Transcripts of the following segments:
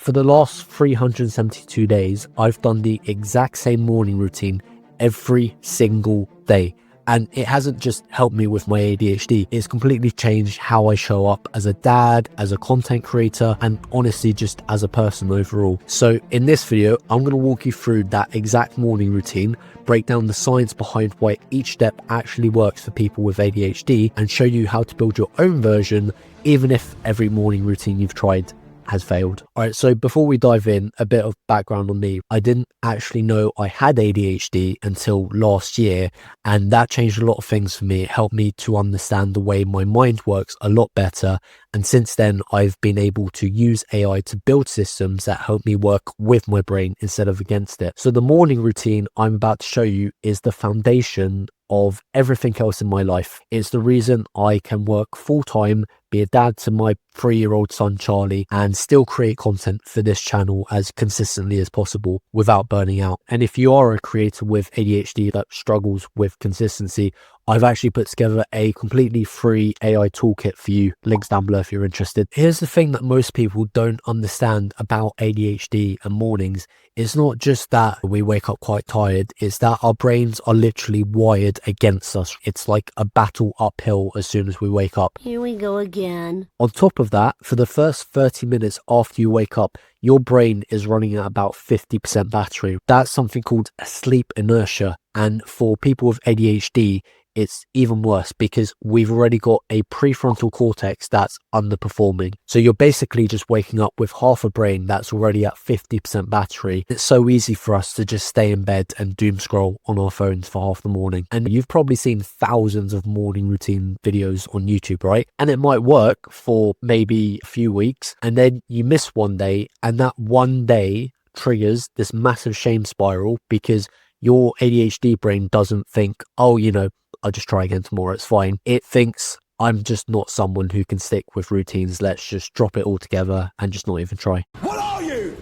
For the last 372 days, I've done the exact same morning routine every single day. And it hasn't just helped me with my ADHD, it's completely changed how I show up as a dad, as a content creator, and honestly just as a person overall. So in this video, I'm going to walk you through that exact morning routine, break down the science behind why each step actually works for people with ADHD, and show you how to build your own version, even if every morning routine you've tried has failed. All right, so before we dive in, a bit of background on me. I didn't actually know I had ADHD until last year, and that changed a lot of things for me. It helped me to understand the way my mind works a lot better, and since then I've been able to use AI to build systems that help me work with my brain instead of against it. So the morning routine I'm about to show you is the foundation of everything else in my life. It's the reason I can work full-time, be a dad to my 3-year-old son Charlie, and still create content for this channel as consistently as possible without burning out. And if you are a creator with ADHD that struggles with consistency, I've actually put together a completely free AI toolkit for you. Links down below if you're interested. Here's the thing that most people don't understand about ADHD and mornings. It's not just that we wake up quite tired, it's that our brains are literally wired against us. It's like a battle uphill as soon as we wake up. Here we go again. On top of that, for the first 30 minutes after you wake up, your brain is running at about 50% battery. That's something called sleep inertia. And for people with ADHD, it's even worse because we've already got a prefrontal cortex that's underperforming. So you're basically just waking up with half a brain that's already at 50% battery. It's so easy for us to just stay in bed and doom scroll on our phones for half the morning. And you've probably seen thousands of morning routine videos on YouTube, right? And it might work for maybe a few weeks, and then you miss one day, and that one day triggers this massive shame spiral because your ADHD brain doesn't think, oh, I'll just try again tomorrow, it's fine. It thinks, I'm just not someone who can stick with routines. Let's just drop it all together and just not even try. What are you?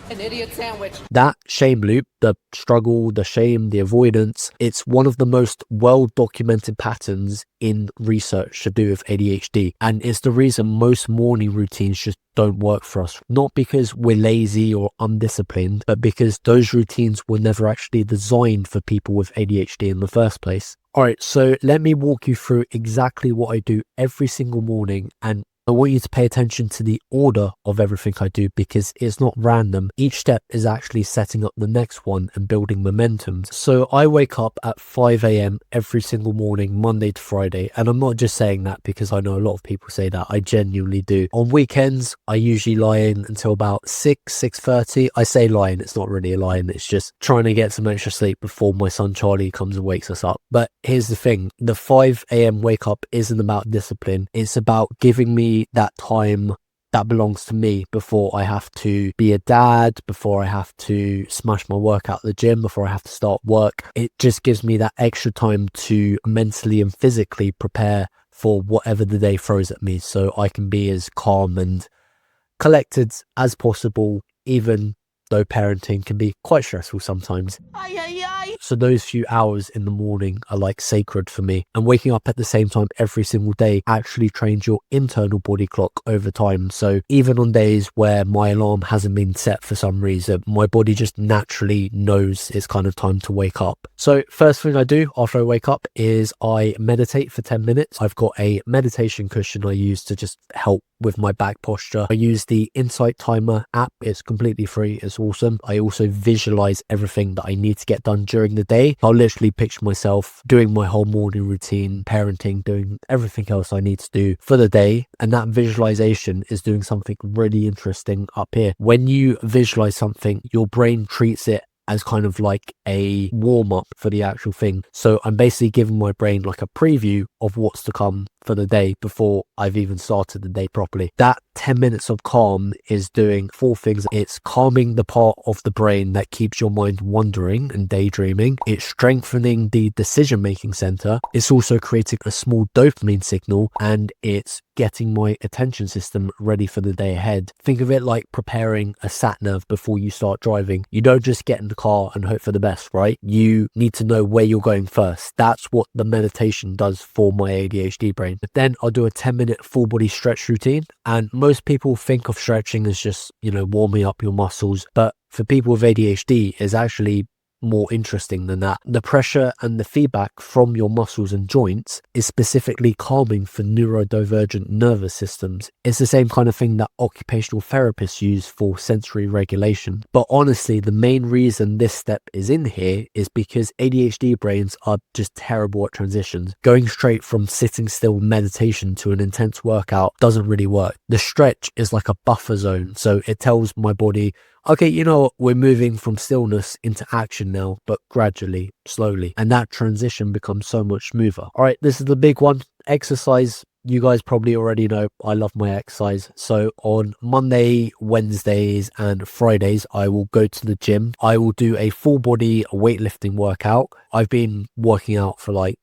An idiot sandwich. That shame loop, the struggle, the shame, the avoidance, it's one of the most well-documented patterns in research to do with ADHD. And it's the reason most morning routines just don't work for us. Not because we're lazy or undisciplined, but because those routines were never actually designed for people with ADHD in the first place. All right, so let me walk you through exactly what I do every single morning, and I want you to pay attention to the order of everything I do because it's not random. Each step is actually setting up the next one and building momentum. So I wake up at 5 a.m. every single morning, Monday to Friday. And I'm not just saying that because I know a lot of people say that. I genuinely do. On weekends, I usually lie in until about 6:30. I say lie in, it's not really a lie in. It's just trying to get some extra sleep before my son Charlie comes and wakes us up. But here's the thing. The 5 a.m. wake up isn't about discipline. It's about giving me that time that belongs to me before I have to be a dad, before I have to smash my work out of the gym, before I have to start work. It just gives me that extra time to mentally and physically prepare for whatever the day throws at me, so I can be as calm and collected as possible, even though parenting can be quite stressful sometimes. So those few hours in the morning are like sacred for me, and waking up at the same time every single day actually trains your internal body clock over time. So even on days where my alarm hasn't been set for some reason, my body just naturally knows it's kind of time to wake up. So first thing I do after I wake up is I meditate for 10 minutes. I've got a meditation cushion I use to just help with my back posture. I use the Insight Timer app. It's completely free. It's awesome. I also visualize everything that I need to get done during the day. I'll literally picture myself doing my whole morning routine, parenting, doing everything else I need to do for the day. And that visualization is doing something really interesting up here. When you visualize something, your brain treats it as kind of like a warm-up for the actual thing. So I'm basically giving my brain like a preview of what's to come for the day before I've even started the day properly. That 10 minutes of calm is doing 4 things. It's calming the part of the brain that keeps your mind wandering and daydreaming. It's strengthening the decision-making center. It's also creating a small dopamine signal, and it's getting my attention system ready for the day ahead. Think of it like preparing a sat nav before you start driving. You don't just get in the car and hope for the best, right? You need to know where you're going first. That's what the meditation does for my ADHD brain. But then I'll do a 10-minute full body stretch routine, and most Most people think of stretching as just, warming up your muscles, but for people with ADHD, it's actually more interesting than that. The pressure and the feedback from your muscles and joints is specifically calming for neurodivergent nervous systems. It's the same kind of thing that occupational therapists use for sensory regulation. But honestly, the main reason this step is in here is because ADHD brains are just terrible at transitions. Going straight from sitting still meditation to an intense workout doesn't really work. The stretch is like a buffer zone, so it tells my body, okay, you know what, we're moving from stillness into action now, but gradually, slowly. And that transition becomes so much smoother. All right, this is the big one. Exercise. You guys probably already know I love my exercise. So on Monday, Wednesdays and Fridays, I will go to the gym. I will do a full body weightlifting workout. I've been working out for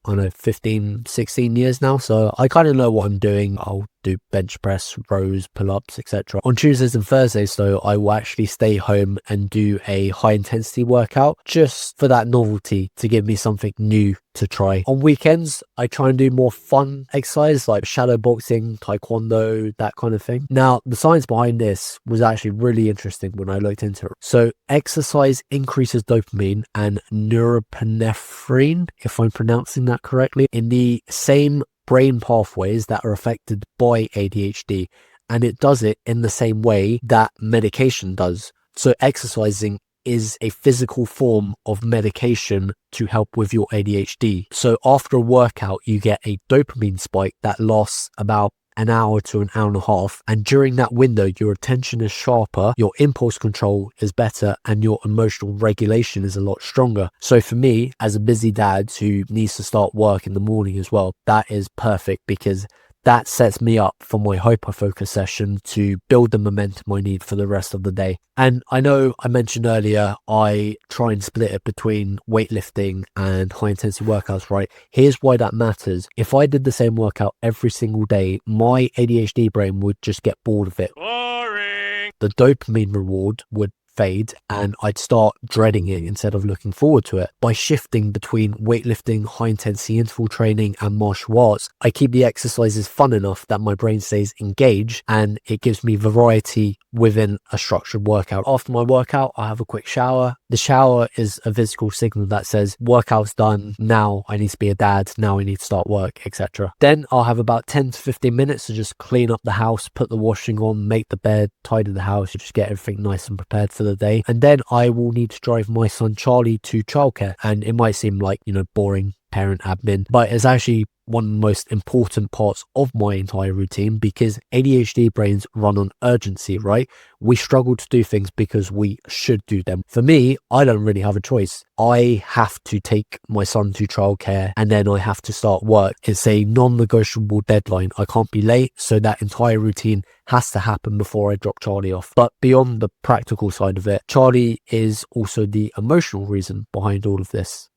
15, 16 years now, so I kind of know what I'm doing. I'll do bench press, rows, pull-ups, etc. On Tuesdays and Thursdays, though, I will actually stay home and do a high intensity workout just for that novelty, to give me something new to try. On weekends, I try and do more fun exercise like shadow boxing, taekwondo, that kind of thing. Now, the science behind this was actually really interesting when I looked into it. So exercise increases dopamine and norepinephrine, if I'm pronouncing that correctly, in the same brain pathways that are affected by ADHD, and it does it in the same way that medication does. So exercising is a physical form of medication to help with your ADHD. So after a workout, you get a dopamine spike that lasts about an hour to an hour and a half, and during that window your attention is sharper, your impulse control is better, and your emotional regulation is a lot stronger. So for me, as a busy dad who needs to start work in the morning as well, that is perfect, because that sets me up for my hyperfocus session to build the momentum I need for the rest of the day. And I know I mentioned earlier, I try and split it between weightlifting and high intensity workouts, right? Here's why that matters. If I did the same workout every single day, my ADHD brain would just get bored of it. Boring. The dopamine reward would fade and I'd start dreading it instead of looking forward to it. By shifting between weightlifting, high intensity interval training and martial arts, I keep the exercises fun enough that my brain stays engaged, and it gives me variety within a structured workout. After my workout, I have a quick shower. The shower is a physical signal that says workout's done, now I need to be a dad, now I need to start work, etc. Then I'll have about 10 to 15 minutes to just clean up the house, put the washing on, make the bed, tidy the house, just get everything nice and prepared for the day. And then I will need to drive my son Charlie to childcare, and it might seem like, boring parent admin, but it's actually one of the most important parts of my entire routine, because ADHD brains run on urgency, right? We struggle to do things because we should do them. For me, I don't really have a choice. I have to take my son to childcare and then I have to start work. It's a non-negotiable deadline. I can't be late, so that entire routine has to happen before I drop Charlie off. But beyond the practical side of it, Charlie is also the emotional reason behind all of this,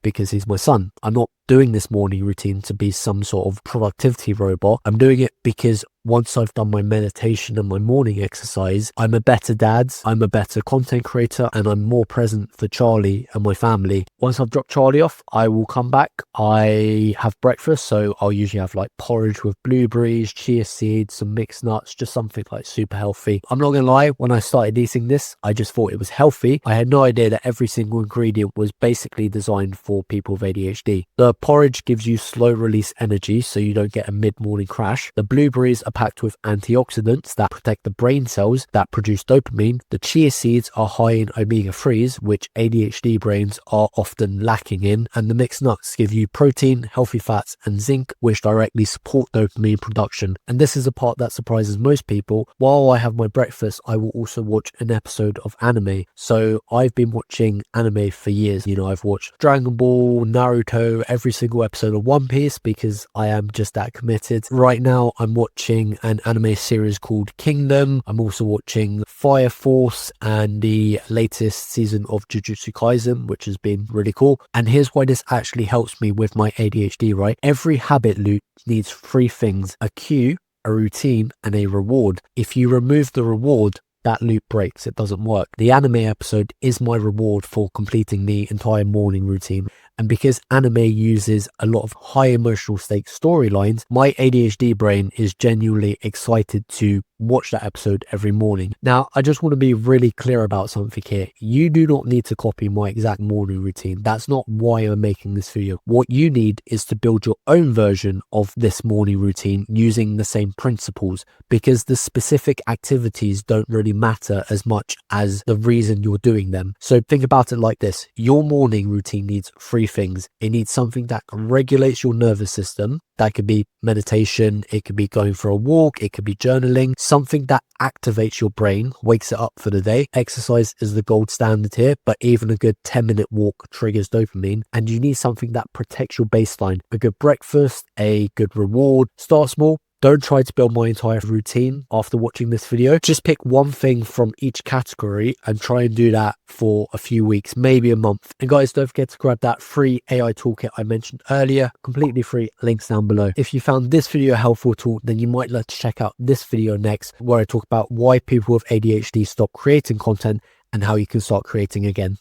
because he's my son. I'm not doing this morning routine to be some sort of productivity robot. I'm doing it because once I've done my meditation and my morning exercise, I'm a better dad, I'm a better content creator, and I'm more present for Charlie and my family. Once I've dropped Charlie off, I will come back. I have breakfast, so I'll usually have porridge with blueberries, chia seeds, some mixed nuts, just something super healthy. I'm not gonna lie, when I started eating this, I just thought it was healthy. I had no idea that every single ingredient was basically designed for people with ADHD. The porridge gives you slow release energy, so you don't get a mid-morning crash. The blueberries are packed with antioxidants that protect the brain cells that produce dopamine. The chia seeds are high in omega-3s, which ADHD brains are often lacking in, and the mixed nuts give you protein, healthy fats, and zinc, which directly support dopamine production. And this is the part that surprises most people. While I have my breakfast, I will also watch an episode of anime. So I've been watching anime for years. I've watched Dragon Ball, Naruto, every single episode of One Piece, because I am just that committed. Right now, I'm watching an anime series called Kingdom. I'm also watching Fire Force and the latest season of Jujutsu Kaisen, which has been really cool. And here's why this actually helps me with my ADHD, right? Every habit loop needs three things: a cue, a routine, and a reward. If you remove the reward, that loop breaks. It doesn't work. The anime episode is my reward for completing the entire morning routine. And because anime uses a lot of high emotional stakes storylines, my ADHD brain is genuinely excited to watch that episode every morning. Now, I just want to be really clear about something here. You do not need to copy my exact morning routine. That's not why I'm making this video. What you need is to build your own version of this morning routine using the same principles, because the specific activities don't really matter as much as the reason you're doing them. So think about it like this. Your morning routine needs three things. It needs something that regulates your nervous system. That could be meditation, it could be going for a walk, it could be journaling, something that activates your brain, wakes it up for the day. Exercise is the gold standard here, but even a good 10-minute walk triggers dopamine. And you need something that protects your baseline. A good breakfast, a good reward. Start small. Don't try to build my entire routine after watching this video. Just pick one thing from each category and try and do that for a few weeks, maybe a month. And guys, don't forget to grab that free AI toolkit I mentioned earlier, completely free, links down below. If you found this video helpful at all, then you might like to check out this video next, where I talk about why people with ADHD stop creating content and how you can start creating again.